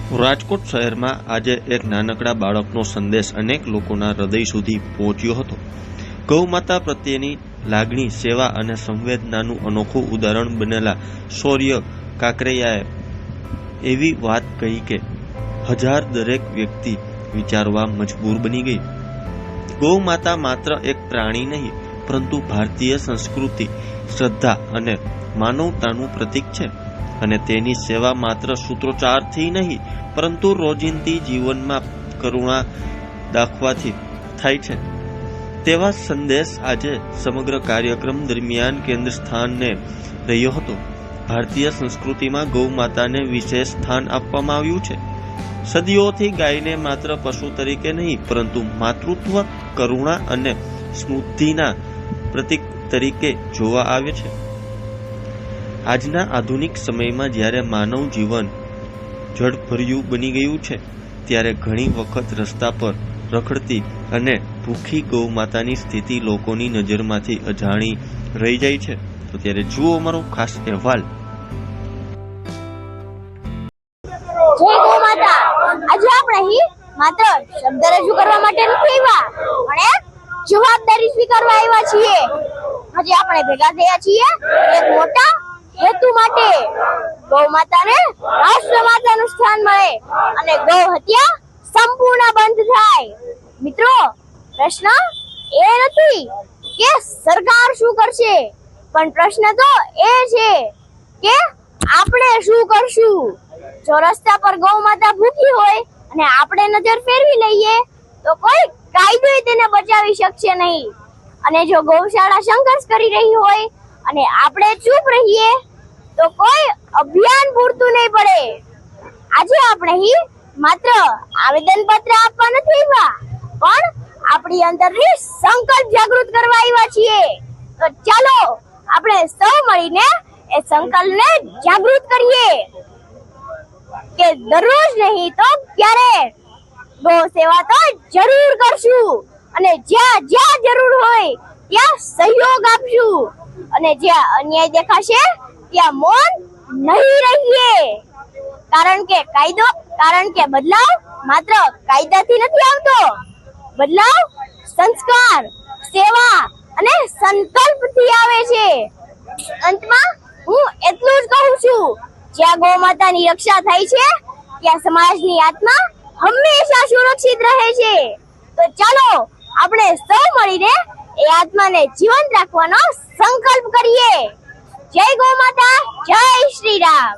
રાજકોટ શહેરમાં આજે એક નાનકડા બાળકનો સંદેશ અનેક લોકોના હૃદય સુધી પહોંચ્યો હતો। ગૌમાતા પ્રત્યેની લાગણી, સેવા અને સંવેદનાનું અનોખું ઉદાહરણ બનેલા શૌર્ય કાકરિયાએ એવી વાત કહી કે હજાર દરેક વ્યક્તિ વિચારવા મજબૂર બની ગઈ। ગૌમાતા માત્ર એક પ્રાણી નહીં, પરંતુ ભારતીય સંસ્કૃતિ, શ્રદ્ધા અને માનવતાનું પ્રતીક છે અને તેની સેવા માત્ર સૂત્રોચ્ચારથી નહીં, પરંતુ રોજિંદી જીવનમાં કરુણા દાખવાથી થાય છે। તેવા સંદેશ આજે સમગ્ર કાર્યક્રમ દરમિયાન કેન્દ્ર સ્થાને રહ્યો હતો। ભારતીય સંસ્કૃતિમાં ગૌ માતાને વિશેષ સ્થાન આપવામાં આવ્યું છે। સદીઓથી ગાયને માત્ર પશુ તરીકે નહીં, પરંતુ માતૃત્વ, કરુણા અને સ્મૃતિના પ્રતીક તરીકે જોવા આવે છે। આજના આધુનિક સમયમાં જ્યારે માનવ જીવન ઝડપભર્યું બની ગયું છે, ત્યારે ઘણી વખત રસ્તા પર રખડતી અને ભૂખી ગૌ માતાની સ્થિતિ લોકોની નજરમાંથી અજાણી રહી જાય છે। તો ત્યારે જુઓ અમારો ખાસ અહેવાલ। જય ગૌ માતા। આજે આપણે અહીં માત્ર શબ્દ રજૂ કરવા માટે નથી આવ્યા, પણ એક જવાબદારી સ્વીકારવા આવ્યા છીએ। આજે આપણે ભેગા થયા છીએ એક મોટા હેતુ માટે। ગૌ માતાને રાષ્ટ્ર માતાનું સ્થાન મળે અને ગૌ હત્યા સંપૂર્ણ બંધ થાય। મિત્રો, પ્રશ્ન એ નથી કે સરકાર શું કરશે, પણ પ્રશ્ન તો એ છે કે આપણે શું કરશું। જો રસ્તા પર ગૌ માતા ભૂખી હોય અને આપણે નજર ફેરવી લઈએ તો કોઈ કાયદો તેને બચાવી શકશે નહીં, અને જો ગૌશાળા સંઘર્ષ કરી રહી હોય અને આપણે ચૂપ રહીએ તો કોઈ અભિયાન પૂરતું નહીં પડે। આજે આપણે અહીં માત્ર આવેદન પત્ર આપવા નથી આવ્યા, પણ આપણી અંદરની સંકલ્પ જાગૃત કરવા આવ્યા છીએ। તો ચાલો આપણે સૌ મળીને એ સંકલ્પને જાગૃત કરીએ કે દરરોજ નહીં તો ક્યારેક ગૌ સેવા તો જરૂર કરશું, અને જ્યાં જ્યાં જરૂર હોય ત્યાં સહયોગ આપશું, અને જ્યાં અન્યાય દેખાશે ત્યાં મૌન નહીં રહીએ। કારણ કે બદલાવ માત્ર કાયદાથી નથી આવતો, બદલાવ સંસ્કાર, સેવા અને સંકલ્પથી આવે છે। અંતમાં હું એટલું જ કહું છું, જ્યાં ગૌ માતાની રક્ષા થાય છે ત્યાં સમાજની આત્મા હંમેશા સુરક્ષિત રહે છે। તો ચાલો આપણે સૌ મળીને એ આત્માને જીવંત રાખવાનો સંકલ્પ કરીએ। જય ગૌ માતા, જય શ્રી રામ।